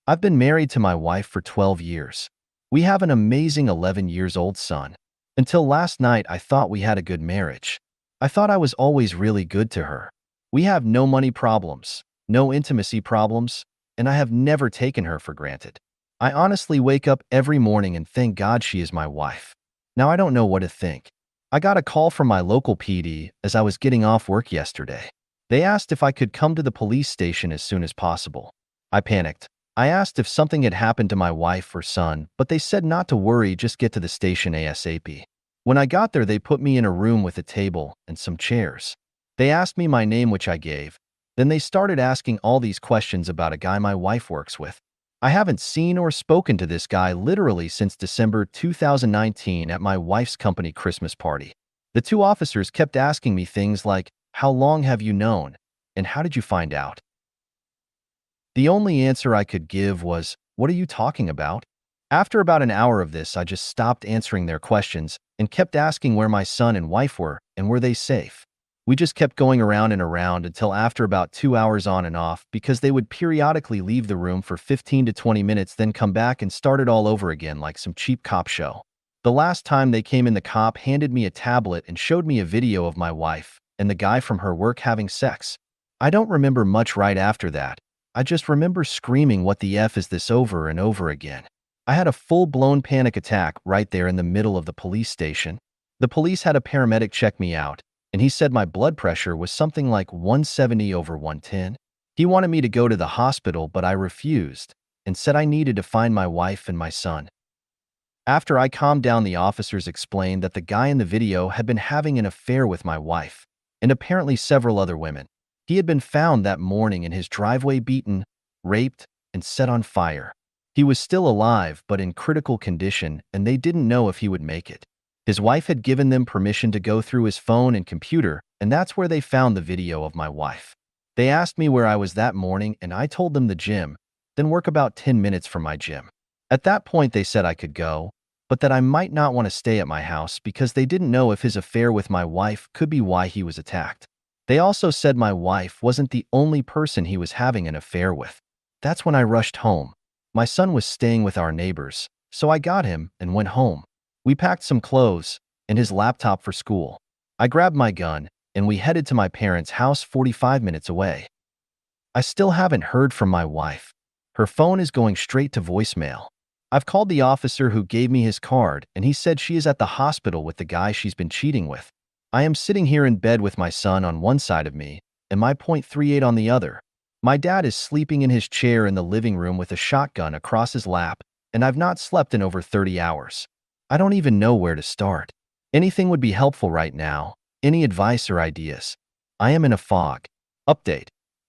I've been married to my wife for 12 years. We have an amazing 11 years old son. Until last night, I thought we had a good marriage. I thought I was always really good to her. We have no money problems, no intimacy problems, and I have never taken her for granted. I honestly wake up every morning and thank God she is my wife. Now I don't know what to think. I got a call from my local PD as I was getting off work yesterday. They asked if I could come to the police station as soon as possible. I panicked. I asked if something had happened to my wife or son, but they said not to worry, just get to the station ASAP. When I got there, they put me in a room with a table and some chairs. They asked me my name, which I gave. Then they started asking all these questions about a guy my wife works with. I haven't seen or spoken to this guy literally since December 2019 at my wife's company Christmas party. The two officers kept asking me things like, "How long have you known?" and "How did you find out?" The only answer I could give was, "What are you talking about?" After about an hour of this, I just stopped answering their questions and kept asking where my son and wife were and were they safe. We just kept going around and around until after about 2 hours on and off, because they would periodically leave the room for 15 to 20 minutes, then come back and start it all over again like some cheap cop show. The last time they came in, the cop handed me a tablet and showed me a video of my wife and the guy from her work having sex. I don't remember much right after that. I just remember screaming, "What the F is this?" over and over again. I had a full-blown panic attack right there in the middle of the police station. The police had a paramedic check me out, and he said my blood pressure was something like 170 over 110. He wanted me to go to the hospital, but I refused and said I needed to find my wife and my son. After I calmed down, the officers explained that the guy in the video had been having an affair with my wife and apparently several other women. He had been found that morning in his driveway, beaten, raped, and set on fire. He was still alive but in critical condition, and they didn't know if he would make it. His wife had given them permission to go through his phone and computer, and that's where they found the video of my wife. They asked me where I was that morning, and I told them the gym, then work about 10 minutes from my gym. At that point, they said I could go, but that I might not want to stay at my house because they didn't know if his affair with my wife could be why he was attacked. They also said my wife wasn't the only person he was having an affair with. That's when I rushed home. My son was staying with our neighbors, so I got him and went home. We packed some clothes and his laptop for school. I grabbed my gun and we headed to my parents' house 45 minutes away. I still haven't heard from my wife. Her phone is going straight to voicemail. I've called the officer who gave me his card, and he said she is at the hospital with the guy she's been cheating with. I am sitting here in bed with my son on one side of me and my .38 on the other. My dad is sleeping in his chair in the living room with a shotgun across his lap, and I've not slept in over 30 hours. I don't even know where to start. Anything would be helpful right now. Any advice or ideas? I am in a fog. Update.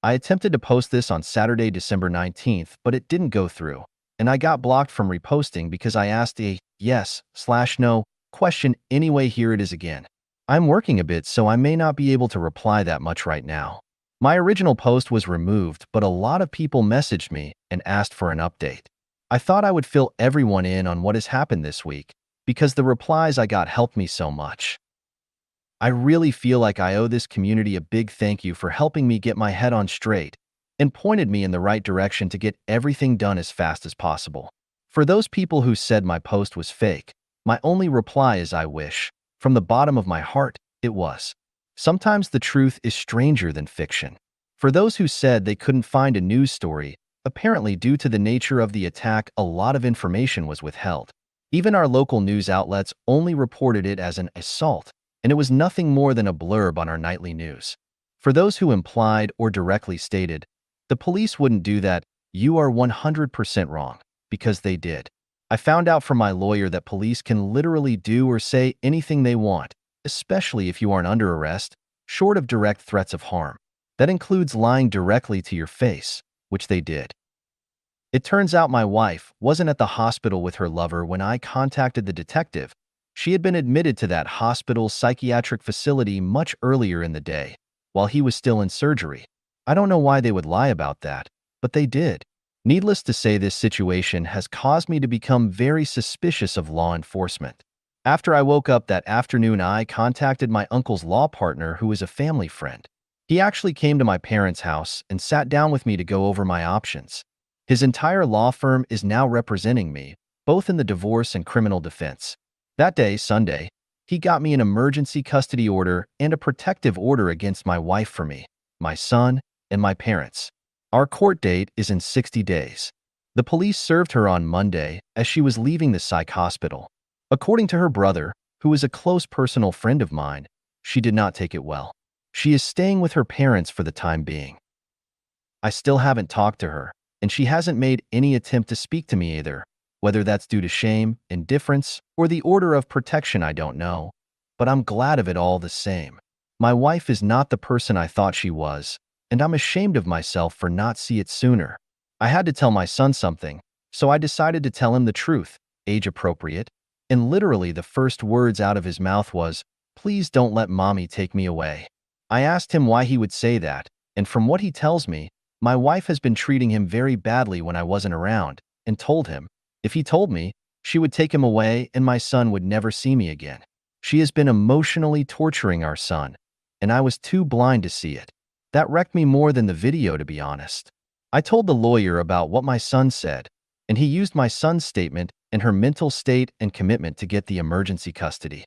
I attempted to post this on Saturday, December 19th, but it didn't go through, and I got blocked from reposting because I asked a yes/no question anyway. Here it is again. I'm working a bit, so I may not be able to reply that much right now. My original post was removed, but a lot of people messaged me and asked for an update. I thought I would fill everyone in on what has happened this week because the replies I got helped me so much. I really feel like I owe this community a big thank you for helping me get my head on straight and pointed me in the right direction to get everything done as fast as possible. For those people who said my post was fake, my only reply is I wish. From the bottom of my heart, it was. Sometimes the truth is stranger than fiction. For those who said they couldn't find a news story, apparently due to the nature of the attack, a lot of information was withheld. Even our local news outlets only reported it as an assault, and it was nothing more than a blurb on our nightly news. For those who implied or directly stated, the police wouldn't do that, you are 100% wrong, because they did. I found out from my lawyer that police can literally do or say anything they want, especially if you aren't under arrest, short of direct threats of harm. That includes lying directly to your face, which they did. It turns out my wife wasn't at the hospital with her lover when I contacted the detective. She had been admitted to that hospital's psychiatric facility much earlier in the day, while he was still in surgery. I don't know why they would lie about that, but they did. Needless to say, this situation has caused me to become very suspicious of law enforcement. After I woke up that afternoon, I contacted my uncle's law partner, who is a family friend. He actually came to my parents' house and sat down with me to go over my options. His entire law firm is now representing me, both in the divorce and criminal defense. That day, Sunday, he got me an emergency custody order and a protective order against my wife for me, my son, and my parents. Our court date is in 60 days. The police served her on Monday as she was leaving the psych hospital. According to her brother, who is a close personal friend of mine, she did not take it well. She is staying with her parents for the time being. I still haven't talked to her, and she hasn't made any attempt to speak to me either. Whether that's due to shame, indifference, or the order of protection, I don't know. But I'm glad of it all the same. My wife is not the person I thought she was, and I'm ashamed of myself for not seeing it sooner. I had to tell my son something, so I decided to tell him the truth, age appropriate, and literally the first words out of his mouth was, "Please don't let mommy take me away." I asked him why he would say that, and from what he tells me, my wife has been treating him very badly when I wasn't around, and told him, if he told me, she would take him away and my son would never see me again. She has been emotionally torturing our son, and I was too blind to see it. That wrecked me more than the video, to be honest. I told the lawyer about what my son said, and he used my son's statement and her mental state and commitment to get the emergency custody.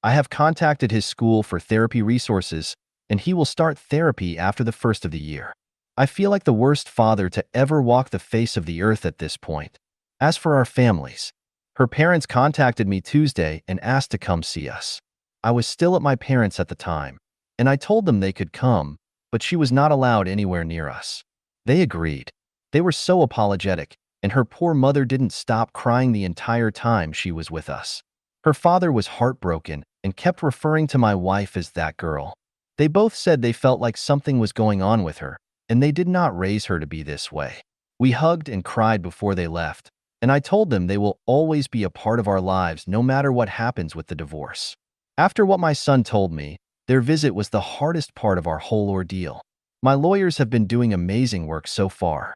I have contacted his school for therapy resources, and he will start therapy after the first of the year. I feel like the worst father to ever walk the face of the earth at this point. As for our families, her parents contacted me Tuesday and asked to come see us. I was still at my parents' at the time, and I told them they could come, but she was not allowed anywhere near us. They agreed. They were so apologetic, and her poor mother didn't stop crying the entire time she was with us. Her father was heartbroken and kept referring to my wife as that girl. They both said they felt like something was going on with her, and they did not raise her to be this way. We hugged and cried before they left, and I told them they will always be a part of our lives no matter what happens with the divorce. After what my son told me, their visit was the hardest part of our whole ordeal. My lawyers have been doing amazing work so far.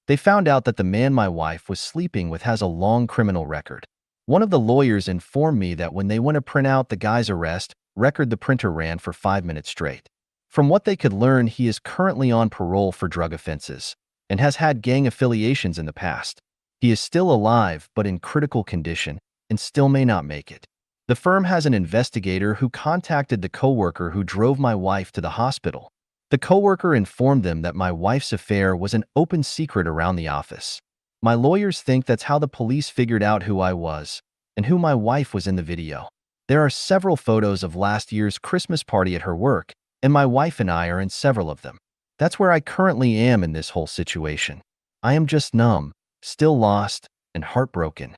They found out that the man my wife was sleeping with has a long criminal record. One of the lawyers informed me that when they went to print out the guy's arrest record, the printer ran for 5 minutes straight. From what they could learn, he is currently on parole for drug offenses and has had gang affiliations in the past. He is still alive but in critical condition and still may not make it. The firm has an investigator who contacted the coworker who drove my wife to the hospital. The coworker informed them that my wife's affair was an open secret around the office. My lawyers think that's how the police figured out who I was and who my wife was in the video. There are several photos of last year's Christmas party at her work, and my wife and I are in several of them. That's where I currently am in this whole situation. I am just numb, still lost, and heartbroken.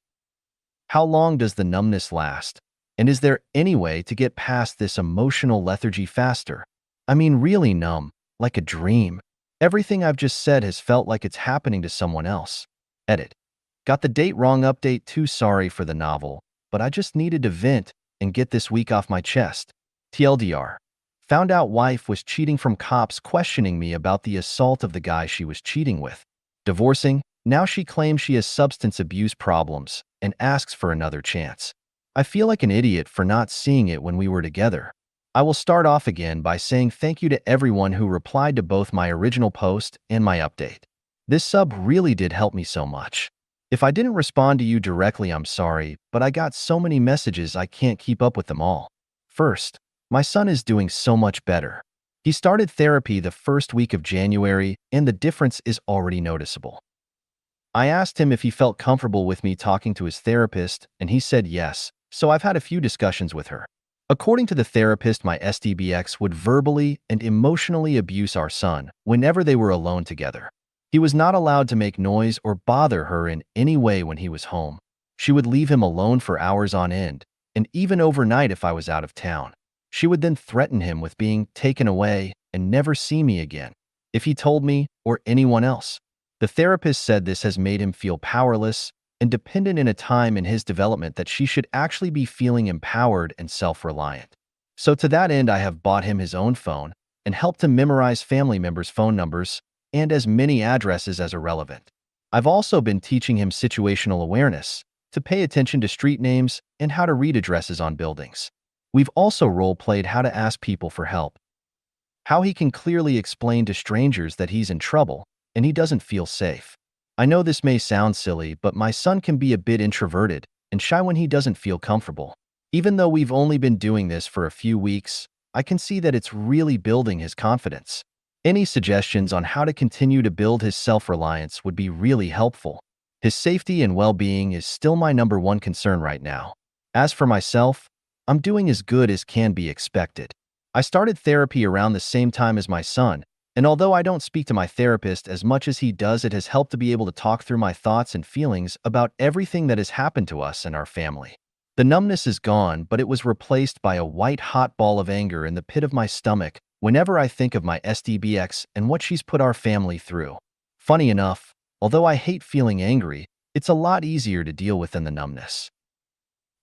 How long does the numbness last? And is there any way to get past this emotional lethargy faster? I mean, really numb, like a dream. Everything I've just said has felt like it's happening to someone else. Edit. Got the date wrong update, too sorry for the novel, but I just needed to vent and get this week off my chest. TLDR. Found out wife was cheating from cops questioning me about the assault of the guy she was cheating with. Divorcing, now she claims she has substance abuse problems and asks for another chance. I feel like an idiot for not seeing it when we were together. I will start off again by saying thank you to everyone who replied to both my original post and my update. This sub really did help me so much. If I didn't respond to you directly, I'm sorry, but I got so many messages I can't keep up with them all. First, my son is doing so much better. He started therapy the first week of January, and the difference is already noticeable. I asked him if he felt comfortable with me talking to his therapist, and he said yes, so I've had a few discussions with her. According to the therapist, my SDBX would verbally and emotionally abuse our son whenever they were alone together. He was not allowed to make noise or bother her in any way when he was home. She would leave him alone for hours on end, and even overnight if I was out of town. She would then threaten him with being taken away and never see me again, if he told me or anyone else. The therapist said this has made him feel powerless and dependent in a time in his development that she should actually be feeling empowered and self-reliant. So to that end, I have bought him his own phone and helped him memorize family members' phone numbers and as many addresses as are relevant. I've also been teaching him situational awareness, to pay attention to street names and how to read addresses on buildings. We've also role-played how to ask people for help, how he can clearly explain to strangers that he's in trouble, and he doesn't feel safe. I know this may sound silly, but my son can be a bit introverted and shy when he doesn't feel comfortable. Even though we've only been doing this for a few weeks, I can see that it's really building his confidence. Any suggestions on how to continue to build his self-reliance would be really helpful. His safety and well-being is still my number one concern right now. As for myself, I'm doing as good as can be expected. I started therapy around the same time as my son, and although I don't speak to my therapist as much as he does, it has helped to be able to talk through my thoughts and feelings about everything that has happened to us and our family. The numbness is gone, but it was replaced by a white-hot ball of anger in the pit of my stomach whenever I think of my SDBX and what she's put our family through. Funny enough, although I hate feeling angry, it's a lot easier to deal with than the numbness.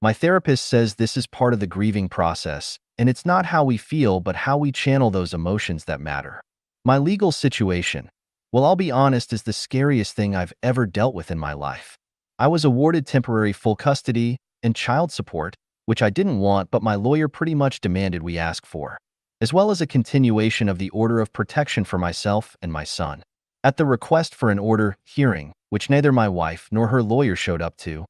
My therapist says this is part of the grieving process, and it's not how we feel but how we channel those emotions that matter. My legal situation, well, I'll be honest, is the scariest thing I've ever dealt with in my life. I was awarded temporary full custody and child support, which I didn't want, but my lawyer pretty much demanded we ask for, as well as a continuation of the order of protection for myself and my son. At the request for an order hearing, which neither my wife nor her lawyer showed up to,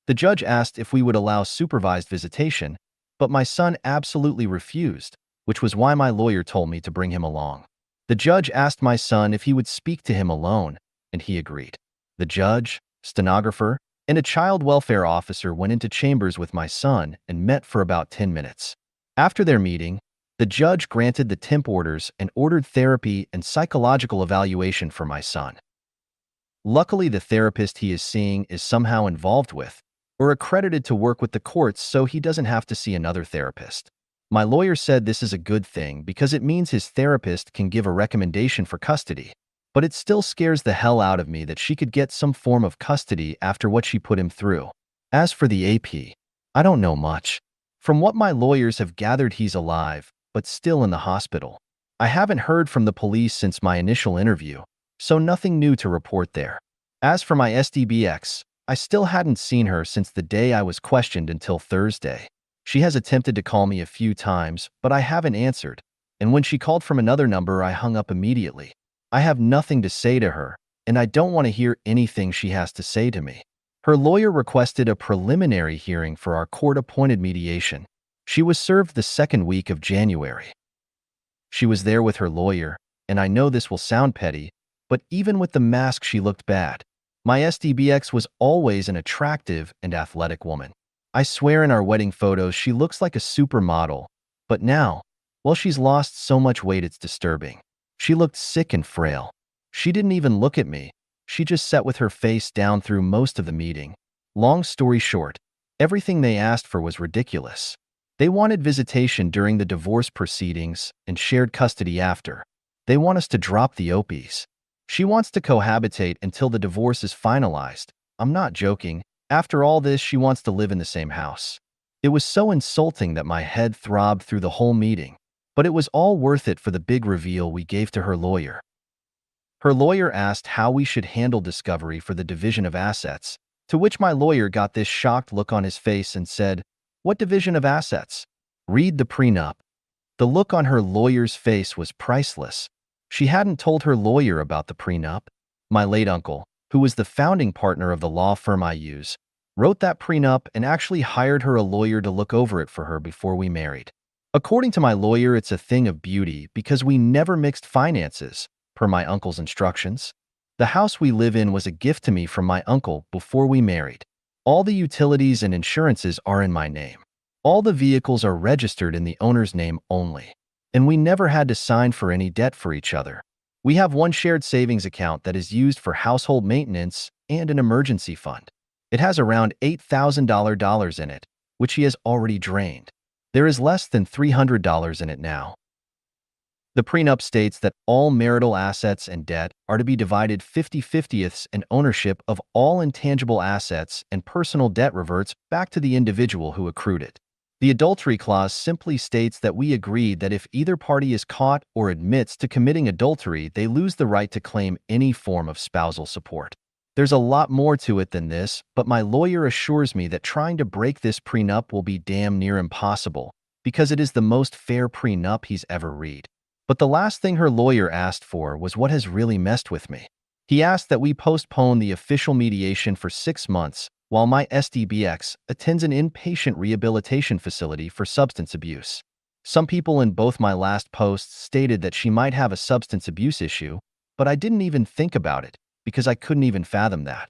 the judge asked if we would allow supervised visitation, but my son absolutely refused, which was why my lawyer told me to bring him along. The judge asked my son if he would speak to him alone, and he agreed. The judge, stenographer, and a child welfare officer went into chambers with my son and met for about 10 minutes. After their meeting, the judge granted the temp orders and ordered therapy and psychological evaluation for my son. Luckily, the therapist he is seeing is somehow involved with or accredited to work with the courts, so he doesn't have to see another therapist. My lawyer said this is a good thing because it means his therapist can give a recommendation for custody. But it still scares the hell out of me that she could get some form of custody after what she put him through. As for the AP, I don't know much. From what my lawyers have gathered, he's alive, but still in the hospital. I haven't heard from the police since my initial interview, so nothing new to report there. As for my SDBX, I still hadn't seen her since the day I was questioned until Thursday. She has attempted to call me a few times, but I haven't answered, and when she called from another number, I hung up immediately. I have nothing to say to her, and I don't want to hear anything she has to say to me. Her lawyer requested a preliminary hearing for our court-appointed mediation. She was served the second week of January. She was there with her lawyer, and I know this will sound petty, but even with the mask she looked bad. My SDBX was always an attractive and athletic woman. I swear in our wedding photos she looks like a supermodel, but now, well, she's lost so much weight it's disturbing. She looked sick and frail. She didn't even look at me. She just sat with her face down through most of the meeting. Long story short, everything they asked for was ridiculous. They wanted visitation during the divorce proceedings and shared custody after. They want us to drop the OPs. She wants to cohabitate until the divorce is finalized. I'm not joking. After all this, she wants to live in the same house. It was so insulting that my head throbbed through the whole meeting. But it was all worth it for the big reveal we gave to her lawyer. Her lawyer asked how we should handle discovery for the division of assets, to which my lawyer got this shocked look on his face and said, "What division of assets? Read the prenup." The look on her lawyer's face was priceless. She hadn't told her lawyer about the prenup. My late uncle, who was the founding partner of the law firm I use, wrote that prenup and actually hired her a lawyer to look over it for her before we married. According to my lawyer, it's a thing of beauty because we never mixed finances, per my uncle's instructions. The house we live in was a gift to me from my uncle before we married. All the utilities and insurances are in my name. All the vehicles are registered in the owner's name only. And we never had to sign for any debt for each other. We have one shared savings account that is used for household maintenance and an emergency fund. It has around $8,000 in it, which he has already drained. There is less than $300 in it now. The prenup states that all marital assets and debt are to be divided 50/50ths, and ownership of all intangible assets and personal debt reverts back to the individual who accrued it. The adultery clause simply states that we agreed that if either party is caught or admits to committing adultery, they lose the right to claim any form of spousal support. There's a lot more to it than this, but my lawyer assures me that trying to break this prenup will be damn near impossible because it is the most fair prenup he's ever read. But the last thing her lawyer asked for was what has really messed with me. He asked that we postpone the official mediation for 6 months while my SDBX attends an inpatient rehabilitation facility for substance abuse. Some people in both my last posts stated that she might have a substance abuse issue, but I didn't even think about it because I couldn't even fathom that.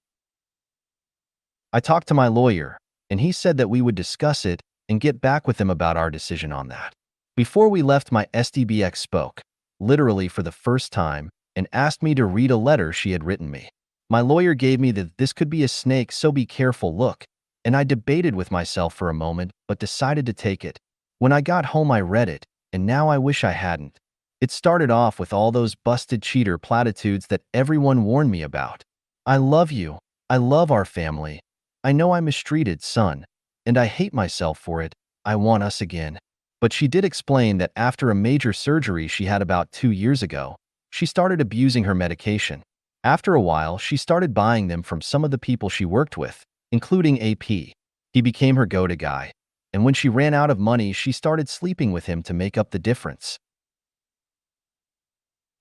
I talked to my lawyer, and he said that we would discuss it and get back with him about our decision on that. Before we left, my SDBX spoke, literally for the first time, and asked me to read a letter she had written me. My lawyer gave me that this could be a snake, so be careful look, and I debated with myself for a moment but decided to take it. When I got home I read it, and now I wish I hadn't. It started off with all those busted cheater platitudes that everyone warned me about. I love you. I love our family. I know I mistreated son, and I hate myself for it. I want us again. But she did explain that after a major surgery she had about 2 years ago, she started abusing her medication. After a while, she started buying them from some of the people she worked with, including AP. He became her go-to guy, and when she ran out of money, she started sleeping with him to make up the difference.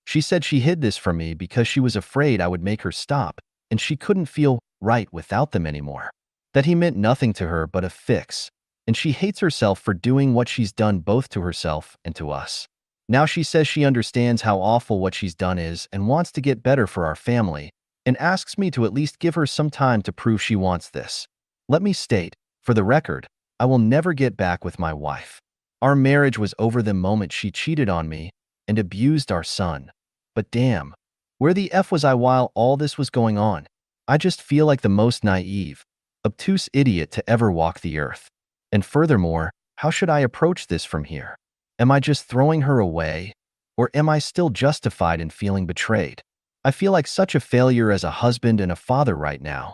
She said she hid this from me because she was afraid I would make her stop, and she couldn't feel right without them anymore. That he meant nothing to her but a fix, and she hates herself for doing what she's done both to herself and to us. Now she says she understands how awful what she's done is and wants to get better for our family, and asks me to at least give her some time to prove she wants this. Let me state, for the record, I will never get back with my wife. Our marriage was over the moment she cheated on me and abused our son. But damn, where the F was I while all this was going on? I just feel like the most naive, obtuse idiot to ever walk the earth. And furthermore, how should I approach this from here? Am I just throwing her away, or am I still justified in feeling betrayed? I feel like such a failure as a husband and a father right now.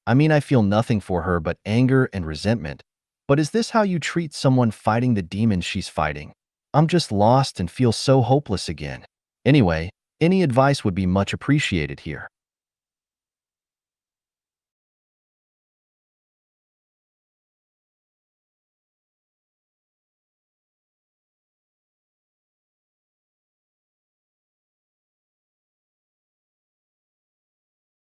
I mean, I feel nothing for her but anger and resentment. But is this how you treat someone fighting the demons she's fighting? I'm just lost and feel so hopeless again. Anyway, any advice would be much appreciated here.